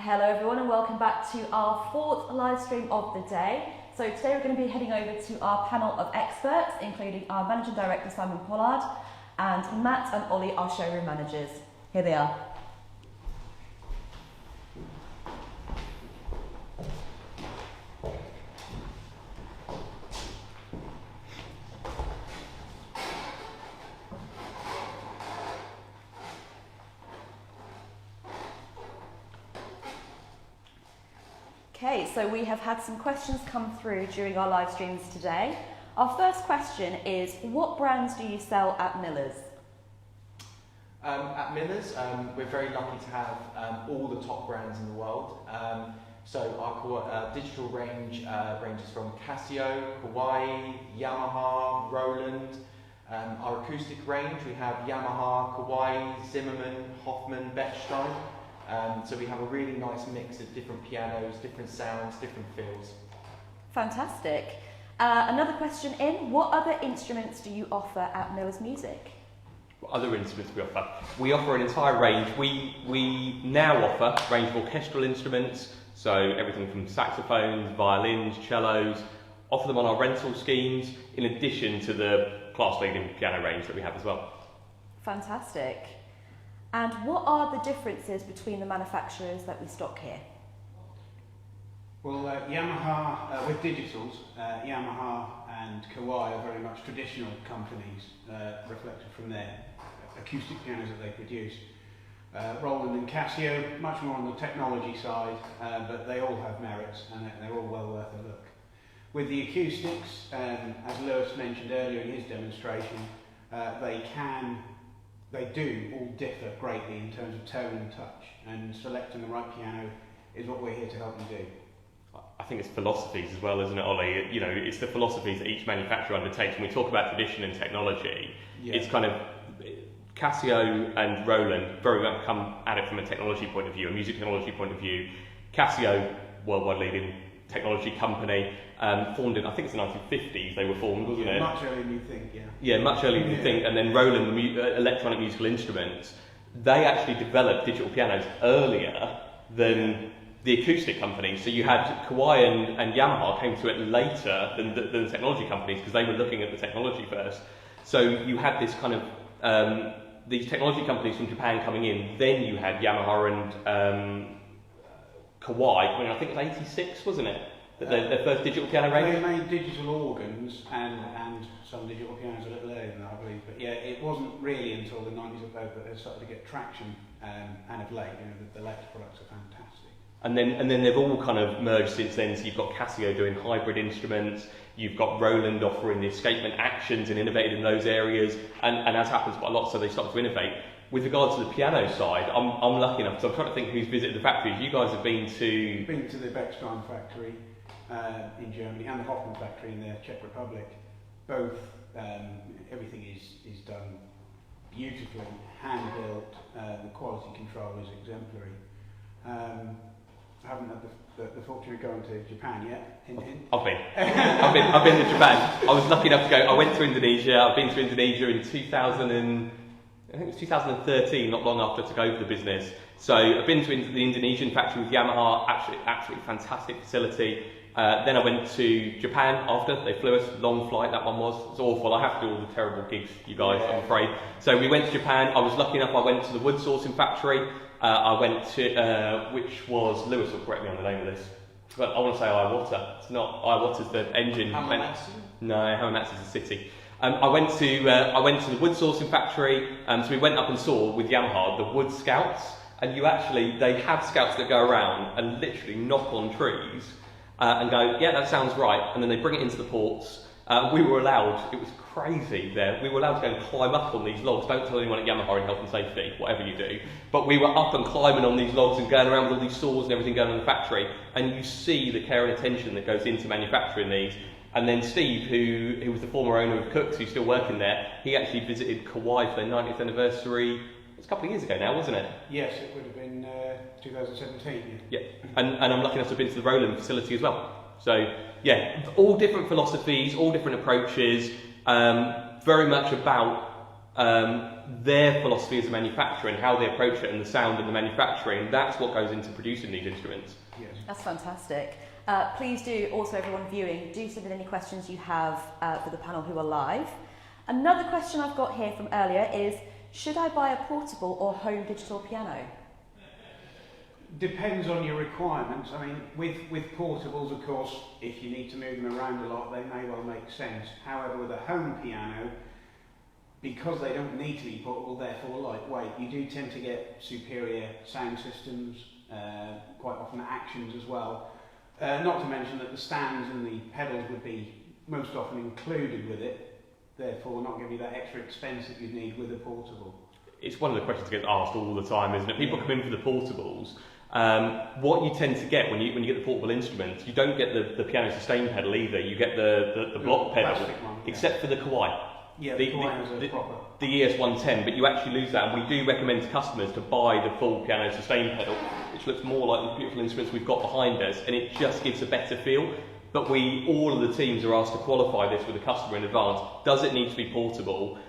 Hello everyone and welcome back to our fourth live stream of the day. So today we're going to be heading over to our panel of experts, including our Managing Director Simon Pollard and Matt and Ollie, our showroom managers. Here they are. Okay, so we have had some questions come through during our live streams today. Our first question is, what brands do you sell at Miller's? At Miller's, we're very lucky to have all the top brands in the world. So our digital range ranges from Casio, Kawai, Yamaha, Roland. Our acoustic range, we have Yamaha, Kawai, Zimmerman, Hoffman, Bechstein. So we have a really nice mix of different pianos, different sounds, different feels. Fantastic. Another question in, what other instruments do you offer at Miller's Music? What other instruments we offer? We offer an entire range. We now offer a range of orchestral instruments, so everything from saxophones, violins, cellos, offer them on our rental schemes, in addition to the class-leading piano range that we have as well. Fantastic. And what are the differences between the manufacturers that we stock here? Well, Yamaha, with digitals, Yamaha and Kawai are very much traditional companies, reflected from their acoustic pianos that they produce. Roland and Casio, much more on the technology side, but they all have merits and they're all well worth a look. With the acoustics, as Lewis mentioned earlier in his demonstration, they do all differ greatly in terms of tone and touch, and selecting the right piano is what we're here to help you do. I think it's philosophies as well, isn't it, Ollie? You know, it's the philosophies that each manufacturer undertakes. When we talk about tradition and technology, it's kind of Casio and Roland very much come at it from a technology point of view, a music technology point of view. Casio, worldwide leading technology company, formed in, I think it's the 1950s they were formed, wasn't it? Much earlier than you think, yeah. Yeah, much earlier than you think. And then Roland, electronic musical instruments, they actually developed digital pianos earlier than the acoustic companies. So you had Kawai and Yamaha came to it later than the technology companies because they were looking at the technology first. So you had this kind of, these technology companies from Japan coming in, then you had Yamaha and Kawai, I think it was 86, wasn't it? Their first digital piano range? They made digital organs and some digital pianos a little earlier than that, I believe. But yeah, it wasn't really until the 90s or so that they started to get traction, and of late, you know, the latest products are fantastic. And then they've all kind of merged since then. So you've got Casio doing hybrid instruments, you've got Roland offering the escapement actions and innovated in those areas, and as happens quite a lot, so they start to innovate. With regards to the piano side, I'm lucky enough, so I'm trying to think who's visited the factories. You guys have been to... Been to the Bechstein factory in Germany and the Hoffman factory in the Czech Republic. Both, everything is done beautifully, hand-built, the quality control is exemplary. I haven't had the fortune of going to Japan yet. Hint, hint. I've been to Japan. I was lucky enough to go. I went to Indonesia. I've been to Indonesia in 2013, not long after I took over the business. So I've been to the Indonesian factory with Yamaha, absolutely fantastic facility. Then I went to Japan after, they flew us, long flight that one was. It was awful, I have to do all the terrible gigs, you guys, I'm afraid. So we went to Japan, I was lucky enough, I went to the wood sourcing factory. I went to, which was, Lewis will correct me on the name of this, but I want to say Iwata. It's not, Iwata's the engine. Hamamatsu? No, Hamamatsu's the city. I went to the wood sourcing factory, so we went up and saw with Yamaha the wood scouts, and they have scouts that go around and literally knock on trees and go, yeah, that sounds right, and then they bring it into the ports. We were allowed, it was crazy there, we were allowed to go and climb up on these logs. Don't tell anyone at Yamaha in health and safety, whatever you do, but we were up and climbing on these logs and going around with all these saws and everything going on in the factory, and you see the care and attention that goes into manufacturing these. And then Steve, who was the former owner of Cook's, who's still working there, he actually visited Kawai for their 90th anniversary. It was a couple of years ago now, wasn't it? Yes, it would have been 2017. Yeah, and I'm lucky enough to have been to the Roland facility as well. So yeah, all different philosophies, all different approaches, very much about their philosophy as a manufacturer and how they approach it and the sound and the manufacturing, that's what goes into producing these instruments. Yes. That's fantastic. Please do, also everyone viewing, do send in any questions you have for the panel who are live. Another question I've got here from earlier is, should I buy a portable or home digital piano? Depends on your requirements. I mean, with portables, of course, if you need to move them around a lot, they may well make sense. However, with a home piano, because they don't need to be portable, therefore lightweight, you do tend to get superior sound systems, quite often actions as well. Not to mention that the stands and the pedals would be most often included with it, therefore not giving you that extra expense that you need with a portable. It's one of the questions that gets asked all the time, isn't it? People come in for the portables. What you tend to get when you get the portable instruments, you don't get the piano sustain pedal either. You get the block pedal, one, except for the Kawai. Yeah, the Kawai is proper. The ES110, but you actually lose that, and we do recommend to customers to buy the full piano sustain pedal, which looks more like the beautiful instruments we've got behind us, and it just gives a better feel. But all of the teams are asked to qualify this with the customer in advance. Does it need to be portable?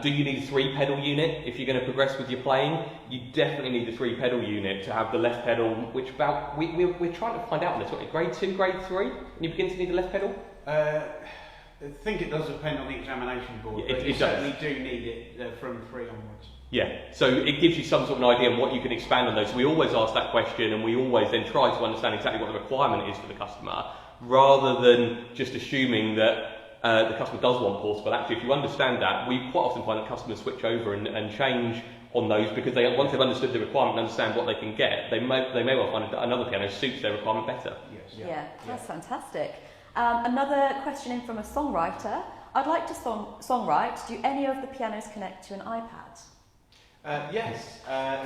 Do you need a 3-pedal unit if you're going to progress with your playing? You definitely need the 3-pedal unit to have the left pedal, which we're trying to find out in this. What, grade 2, grade 3, when you begin to need the left pedal? I think it does depend on the examination board, Yeah, but you certainly do need it from 3 onwards. Yeah, so it gives you some sort of an idea on what you can expand on those. So we always ask that question, and we always then try to understand exactly what the requirement is for the customer, rather than just assuming that the customer does want portable. Actually, if you understand that, we quite often find that customers switch over and change on those, because once they've understood the requirement and understand what they can get, they may well find that another piano suits their requirement better. Yes. Yeah, that's fantastic. Another question in from a songwriter. I'd like to songwrite. Do any of the pianos connect to an iPad? Yes,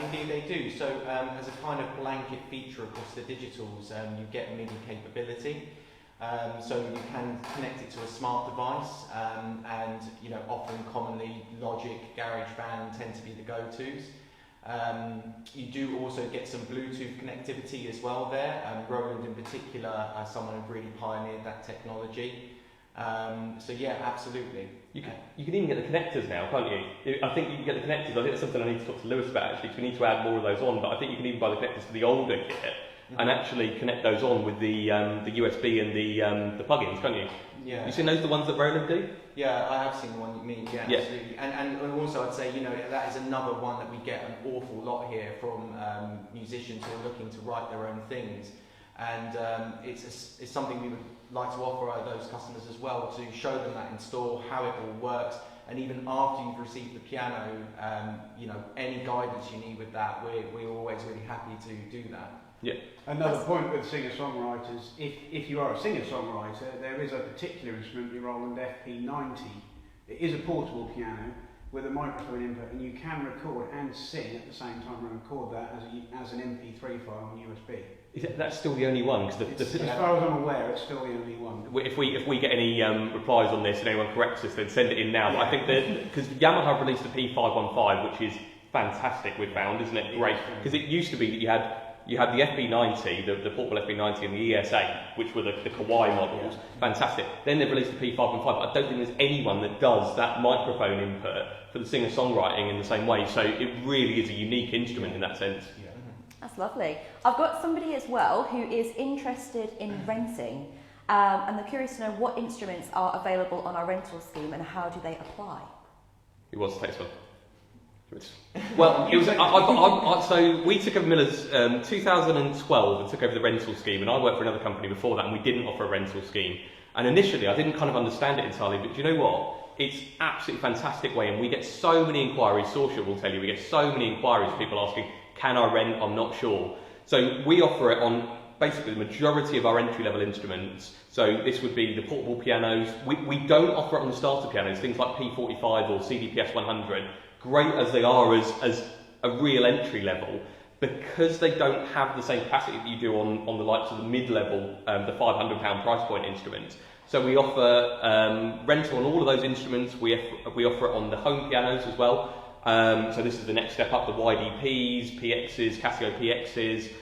indeed they do. So as a kind of blanket feature across the digitals, you get MIDI capability. So you can connect it to a smart device, and often commonly Logic, GarageBand tend to be the go-tos. You do also get some Bluetooth connectivity as well there. Roland in particular, someone who really pioneered that technology. So yeah, absolutely. You can even get the connectors now, can't you? I think you can get the connectors. I think that's something I need to talk to Lewis about actually, because we need to add more of those on. But I think you can even buy the connectors for the older kit and actually connect those on with the USB and the plugins, can't you? Yeah. You seen those, the ones that Roland do? Yeah, I have seen the one you mean. Yeah, Yeah. absolutely. And also, I'd say that is another one that we get an awful lot here from musicians who are looking to write their own things, and it's something we would like to offer those customers as well, to show them that in store, how it all works, and even after you've received the piano, any guidance you need with that, we're always really happy to do that. Yeah. Another point with singer-songwriters, if you are a singer-songwriter, there is a particular instrument, the Roland FP90. It is a portable piano with a microphone input, and you can record and sing at the same time and record that as an MP3 file on USB. That's still the only one? As far as I'm aware, it's still the only one. If we get any replies on this and anyone corrects us, then send it in now. Yeah. But I think that, because Yamaha released the P515, which is fantastic, we've found, isn't it? Great. Because it used to be that you had the FB90, the portable FB90, and the ES8, which were the Kawai models. Yeah. Fantastic. Then they've released the P515. I don't think there's anyone that does that microphone input for the singer-songwriting in the same way. So it really is a unique instrument in that sense. Yeah. That's lovely. I've got somebody as well who is interested in renting, and they're curious to know what instruments are available on our rental scheme and how do they apply. Who wants to take this one? Well, it was. So we took over Miller's 2012 and took over the rental scheme, and I worked for another company before that, and we didn't offer a rental scheme. And initially, I didn't kind of understand it entirely, but do you know what? It's absolutely fantastic way, and we get so many inquiries. Sourcia will tell you, we get so many inquiries. People asking, "Can I rent? I'm not sure." So we offer it on basically the majority of our entry-level instruments. So this would be the portable pianos. We don't offer it on the starter pianos, things like P45 or CDPS 100. Great as they are as a real entry level, because they don't have the same capacity that you do on the likes of the mid-level, the £500 price point instruments. So we offer rental on all of those instruments. We offer it on the home pianos as well. So this is the next step up, the YDPs, PXs, Casio PXs,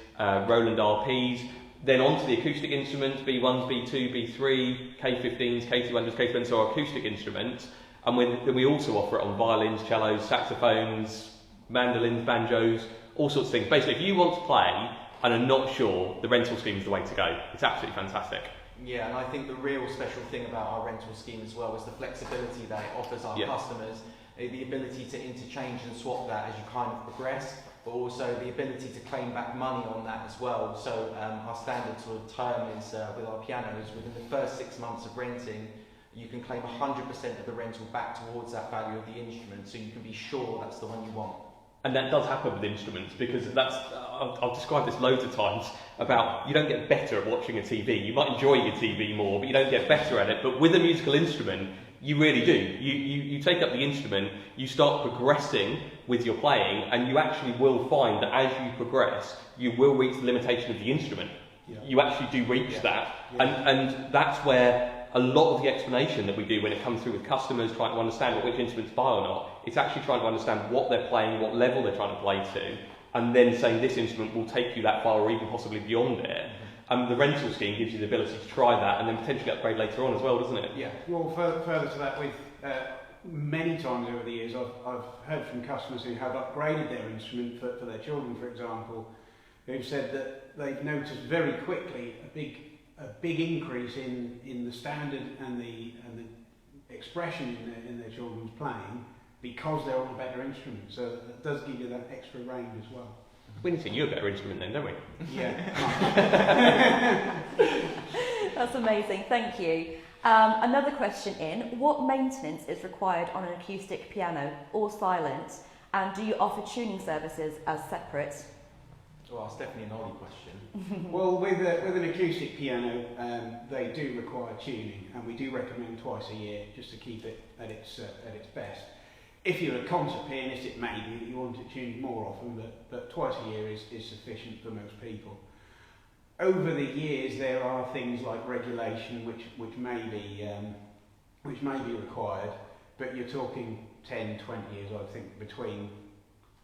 Roland RPs. Then onto the acoustic instruments, B1s, B2, B3, K15s, K200s, K200s, so our acoustic instruments. And then we also offer it on violins, cellos, saxophones, mandolins, banjos, all sorts of things. Basically, if you want to play and are not sure, the rental scheme is the way to go. It's absolutely fantastic. Yeah, and I think the real special thing about our rental scheme as well is the flexibility that it offers our customers, the ability to interchange and swap that as you kind of progress, but also the ability to claim back money on that as well. So our standard sort of term is with our pianos, within the first 6 months of renting, you can claim 100% of the rental back towards that value of the instrument, so you can be sure that's the one you want. And that does happen with instruments, because that's, I've described this loads of times, about you don't get better at watching a TV. You might enjoy your TV more, but you don't get better at it. But with a musical instrument, you really do. You take up the instrument, you start progressing with your playing, and you actually will find that as you progress, you will reach the limitation of the instrument. Yeah. You actually do reach that. Yeah. And that's where a lot of the explanation that we do when it comes through with customers trying to understand which instruments to buy or not, it's actually trying to understand what they're playing, what level they're trying to play to, and then saying this instrument will take you that far or even possibly beyond it. The rental scheme gives you the ability to try that and then potentially upgrade later on as well, doesn't it? Yeah. Well, further to that, with many times over the years, I've heard from customers who have upgraded their instrument for their children, for example, who've said that they've noticed very quickly a big increase in the standard and the expression in their children's playing because they're on a better instrument. So it does give you that extra range as well. We need to get you a better instrument then, don't we? Yeah. That's amazing, thank you. Another question in, what maintenance is required on an acoustic piano or silent, and do you offer tuning services as separate? Well, that's definitely an Ollie question. Well, with an acoustic piano, they do require tuning, and we do recommend twice a year just to keep it at its best. If you're a concert pianist, it may be that you want it tuned more often, but twice a year is sufficient for most people. Over the years, there are things like regulation which may be required, but you're talking 10, 20 years, I think, between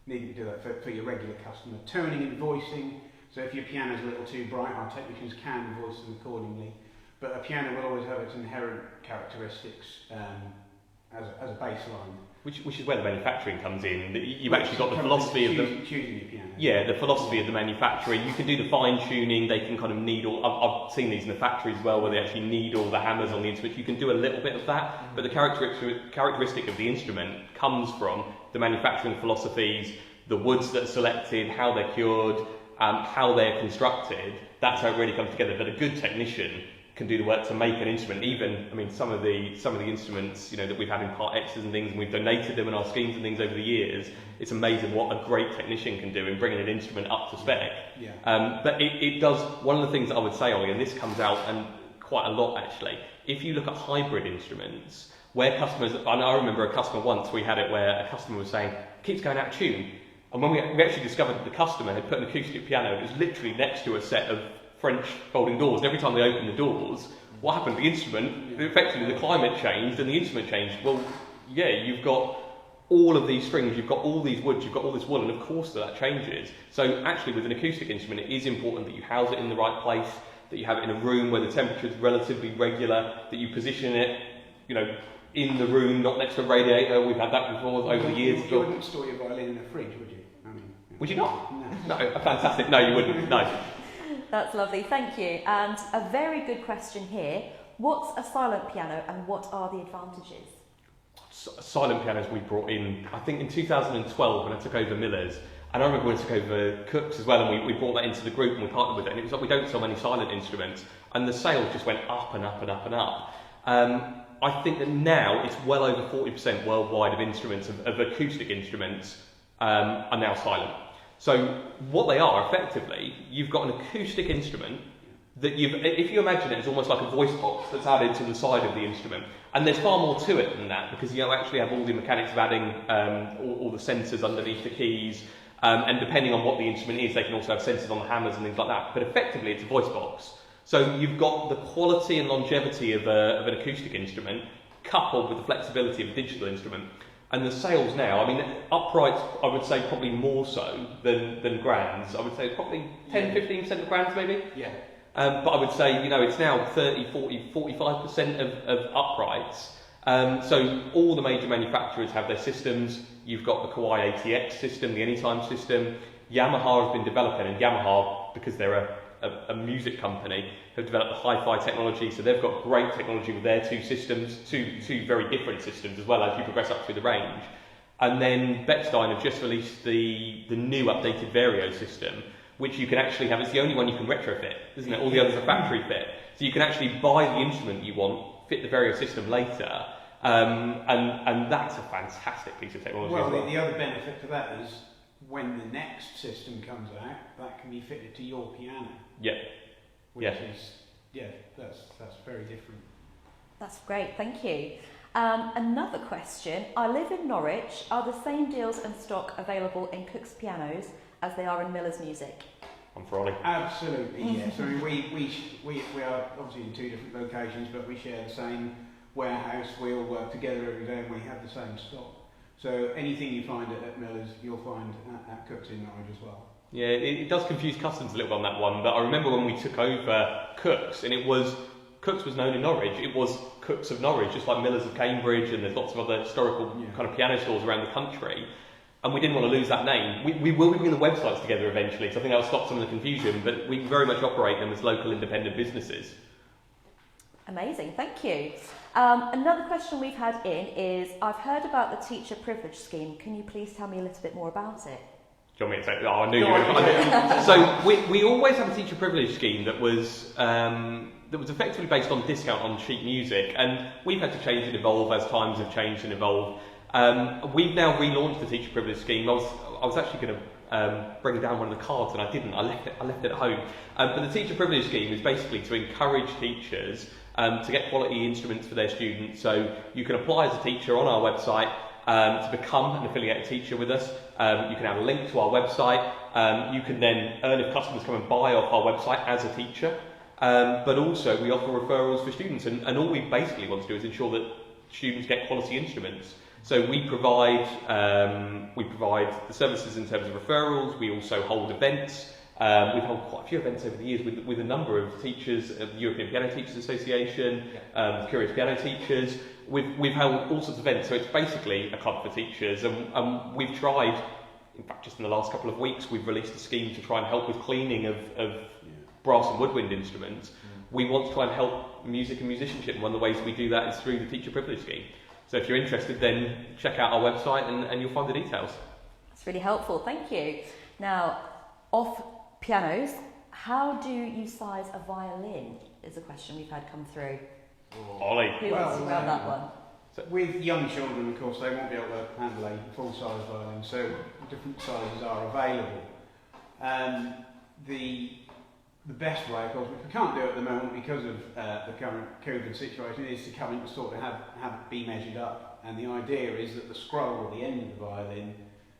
needing to do that for your regular customer. Toning and voicing, so if your piano's a little too bright, our technicians can voice them accordingly, but a piano will always have its inherent characteristics as a baseline. Which is where the manufacturing comes in. You've actually got the philosophy of the choosing your piano. Yeah, the philosophy of the manufacturing. You can do the fine tuning. They can kind of needle. I've seen these in the factories as well, where they actually needle the hammers on the instrument. You can do a little bit of that, but the characteristic of the instrument comes from the manufacturing philosophies, the woods that are selected, how they're cured, how they're constructed. That's how it really comes together. But a good technician can do the work to make an instrument. Even, I mean, some of the instruments, you know, that we've had in Part X's and things, and we've donated them in our schemes and things over the years. It's amazing what a great technician can do in bringing an instrument up to spec. Yeah. But it does. One of the things that I would say, Ollie, and this comes out and quite a lot actually. If you look at hybrid instruments, where customers, and I remember a customer once we had it where a customer was saying, it keeps going out of tune, and when we actually discovered that the customer had put an acoustic piano, it was literally next to a set of French folding doors, and every time they opened the doors, what happened? The instrument, effectively the climate changed and the instrument changed. Well, yeah, you've got all of these strings, you've got all these woods, you've got all this wool, and of course that changes. So actually with an acoustic instrument, it is important that you house it in the right place, that you have it in a room where the temperature is relatively regular, that you position it, you know, in the room, not next to a radiator. We've had that before over the years. You wouldn't store your violin in a fridge, would you? I mean, would you not? No. No, fantastic. No, you wouldn't. No. That's lovely, thank you. And a very good question here. What's a silent piano and what are the advantages? Silent pianos we brought in, I think in 2012 when I took over Miller's, and I remember when I took over Cook's as well, and we brought that into the group and we partnered with it, and it was like we don't sell many silent instruments, and the sales just went up and up and up and up. I think that now it's well over 40% worldwide of instruments, of acoustic instruments, are now silent. So what they are, effectively, you've got an acoustic instrument that if you imagine it as almost like a voice box that's added to the side of the instrument, and there's far more to it than that, because you actually have all the mechanics of adding all the sensors underneath the keys, and depending on what the instrument is, they can also have sensors on the hammers and things like that, but effectively it's a voice box. So you've got the quality and longevity of an acoustic instrument, coupled with the flexibility of a digital instrument. And the sales now, I mean, uprights, I would say probably more so than grands. I would say probably 10-15% of grands maybe. Yeah. But I would say, you know, it's now 30, 40, 45% of uprights. So all the major manufacturers have their systems. You've got the Kawai ATX system, the Anytime system. Yamaha has been developing, and Yamaha, because they're a music company, have developed the hi-fi technology, so they've got great technology with their two systems, two very different systems as well as you progress up through the range. And then Bechstein have just released the new updated Vario system, which you can actually have. It's the only one you can retrofit, isn't it? All the others are factory fit. So you can actually buy the instrument you want, fit the Vario system later, and that's a fantastic piece of technology as well. The other benefit to that is when the next system comes out, that can be fitted to your piano. Yeah. Which is, that's very different. That's great, thank you. Another question. I live in Norwich. Are the same deals and stock available in Cook's pianos as they are in Miller's music? I'm for Ollie. Absolutely, yes. I mean, we are obviously in two different locations, but we share the same warehouse. We all work together every day and we have the same stock. So anything you find at Miller's, you'll find at Cook's in Norwich as well. Yeah, it does confuse customers a little bit on that one, but I remember when we took over Cook's, and Cook's was known in Norwich, it was Cook's of Norwich, just like Miller's of Cambridge, and there's lots of other historical kind of piano stores around the country, and we didn't want to lose that name. We will be bringing the websites together eventually, so I think that'll stop some of the confusion, but we very much operate them as local independent businesses. Amazing, thank you. Another question we've had in is, I've heard about the teacher privilege scheme. Can you please tell me a little bit more about it? Do you want me to say? Oh, I knew you were. So we always had a teacher privilege scheme that was effectively based on discount on sheet music, and we've had to change and evolve as times have changed and evolved. We've now relaunched the teacher privilege scheme. I was actually going to bring down one of the cards, and I didn't. I left it at home. But the teacher privilege scheme is basically to encourage teachers to get quality instruments for their students. So you can apply as a teacher on our website to become an affiliated teacher with us. You can have a link to our website. You can then earn if customers come and buy off our website as a teacher. But also we offer referrals for students, and all we basically want to do is ensure that students get quality instruments. So we provide the services in terms of referrals. We also hold events. We've held quite a few events over the years with a number of teachers, the European Piano Teachers Association, Curious Piano Teachers. We've held all sorts of events, so it's basically a club for teachers, and we've tried, in fact just in the last couple of weeks, we've released a scheme to try and help with cleaning of brass and woodwind instruments. We want to try and help music and musicianship, and one of the ways we do that is through the teacher privilege scheme. So if you're interested, then check out our website and you'll find the details. That's really helpful, thank you. Now, off pianos, how do you size a violin is a question we've had come through. Ollie. Who wants to grab that one? So with young children, of course, they won't be able to handle a full-size violin, so different sizes are available. The best way, of course, which we can't do at the moment because of the current COVID situation, is to come in and sort of have it be measured up. And the idea is that the scroll at the end of the violin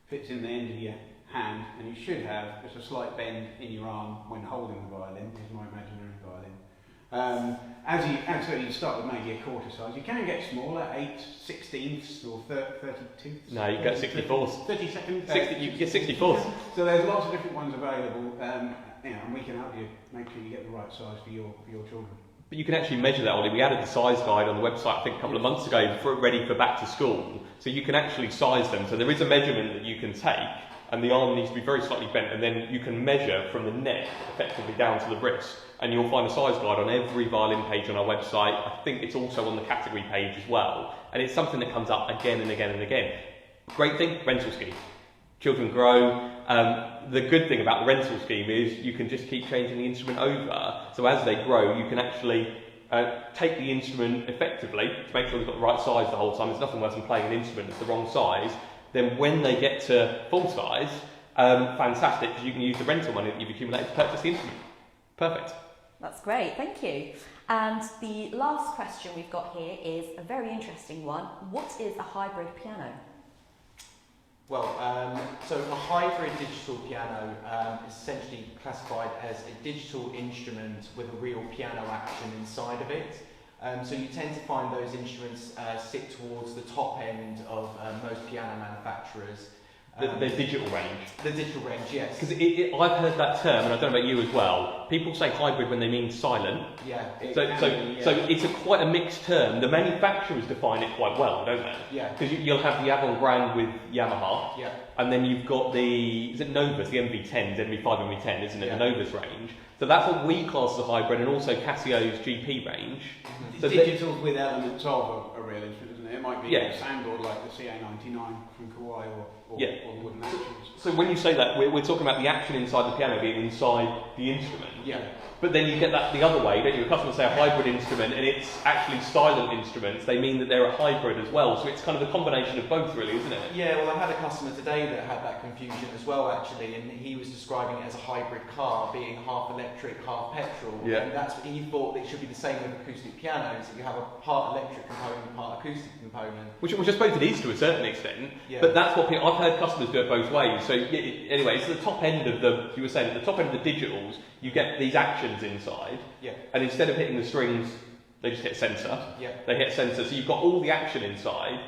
fits in the end of your hand, and you should have just a slight bend in your arm when holding the violin. This is my imaginary violin. So you start with maybe a quarter size. You can get smaller, 8/16ths or 32ths. No, you get 64s. 32nd. You get 64s. So there's lots of different ones available, and we can help you make sure you get the right size for your children. But you can actually measure that, Ollie. We added the size guide on the website, I think, a couple of months ago, ready for back to school. So you can actually size them. So there is a measurement that you can take, and the arm needs to be very slightly bent, and then you can measure from the neck effectively down to the wrist. And you'll find a size guide on every violin page on our website. I think it's also on the category page as well. And it's something that comes up again and again and again. Great thing, rental scheme. Children grow. The good thing about the rental scheme is you can just keep changing the instrument over. So as they grow, you can actually take the instrument effectively to make sure they've got the right size the whole time. There's nothing worse than playing an instrument that's the wrong size. Then when they get to full size, fantastic, because you can use the rental money that you've accumulated to purchase the instrument. Perfect. That's great, thank you. And the last question we've got here is a very interesting one. What is a hybrid piano? Well, so a hybrid digital piano is essentially classified as a digital instrument with a real piano action inside of it. So you tend to find those instruments sit towards the top end of most piano manufacturers. The digital range. The digital range, yes. Because I've heard that term, and I don't know about you as well. People say hybrid when they mean silent. Yeah. So it's quite a mixed term. The manufacturers define it quite well, don't they? Yeah. Because you'll have the avant-garde with Yamaha. Yeah. And then you've got is it Novus, the MV10s, MV5, MV10, isn't it? Yeah. The Novus range. So that's what we class as a hybrid, and also Casio's GP range. So Digitals with elements of a real instrument, isn't it? It might be Yeah. a soundboard like the CA99 from Kauai or Yeah. the wooden actions. So when you say that, we're talking about the action inside the piano being inside the instrument. Yeah. But then you get that the other way, don't you? A customer say a hybrid instrument, and it's actually silent instruments. They mean that they're a hybrid as well. So it's kind of a combination of both, really, isn't it? Yeah, well, I had a customer today that had that confusion as well, actually, and he was describing it as a hybrid car, being half electric, half petrol. Yeah. And that's he thought it should be the same with acoustic pianos, that you have a part electric component, part acoustic component. Which I suppose it is to a certain extent. Yeah. But that's what I've heard customers do it both ways. So anyway, it's the top end of you were saying at the top end of the digitals, you get these actions inside. Yeah. And instead of hitting the strings, they just hit sensor. Yeah. They hit sensor, so you've got all the action inside,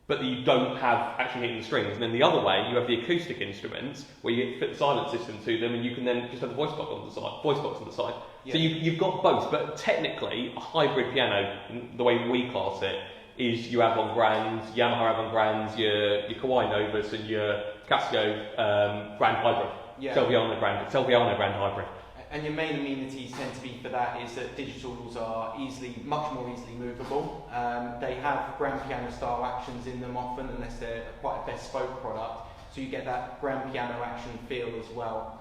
but you don't have actually hitting the strings. And then the other way, you have the acoustic instruments where you fit the silent system to them, and you can then just have the voice box on the side. Yeah. So you've got both, but technically, a hybrid piano, the way we class it, is your avant-grands, Yamaha avant-grands, your Kauai Novus, and your Casio Grand Hybrid. Yeah. Selviano Grand Hybrid. And your main amenities tend to be for that is that digitals are much more easily movable. They have grand piano style actions in them often, unless they're quite a bespoke product. So you get that grand piano action feel as well.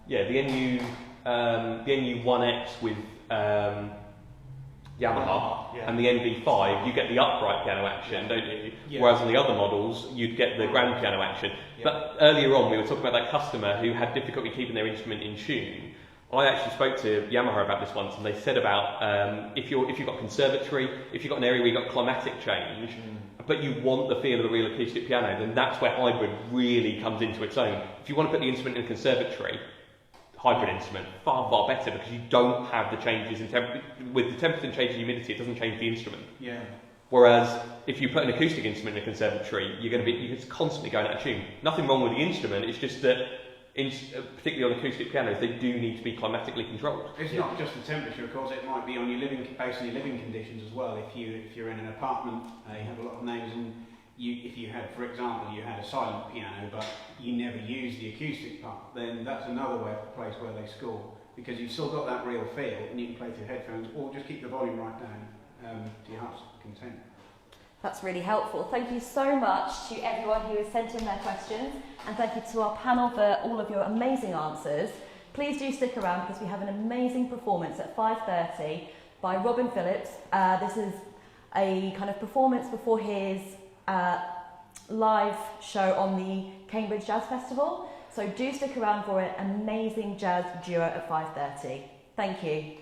Yeah, the NU1X with Yamaha yeah. and the NV5, you get the upright piano action, don't you? Yeah. Whereas on the other models, you'd get the grand piano action. Yeah. But earlier on, we were talking about that customer who had difficulty keeping their instrument in tune. I actually spoke to Yamaha about this once, and they said about if you've got conservatory, if you've got an area where you've got climatic change, but you want the feel of a real acoustic piano, then that's where hybrid really comes into its own. If you want to put the instrument in a conservatory, hybrid instrument, far, far better, because you don't have the changes in with the temperature change in humidity, it doesn't change the instrument. Yeah. Whereas if you put an acoustic instrument in a conservatory, you're constantly going out of tune. Nothing wrong with the instrument, it's just that particularly on acoustic pianos, they do need to be climatically controlled. It's not just the temperature, of course. It might be on your based on your living conditions as well. If you're in an apartment, you have a lot of neighbours, and if you had, for example, you had a silent piano, but you never used the acoustic part, then that's another place where they score, because you've still got that real feel, and you can play through headphones, or just keep the volume right down to your heart's content. That's really helpful. Thank you so much to everyone who has sent in their questions, and thank you to our panel for all of your amazing answers. Please do stick around because we have an amazing performance at 5:30 by Robin Phillips. This is a kind of performance before his live show on the Cambridge Jazz Festival. So do stick around for an amazing jazz duo at 5:30. Thank you.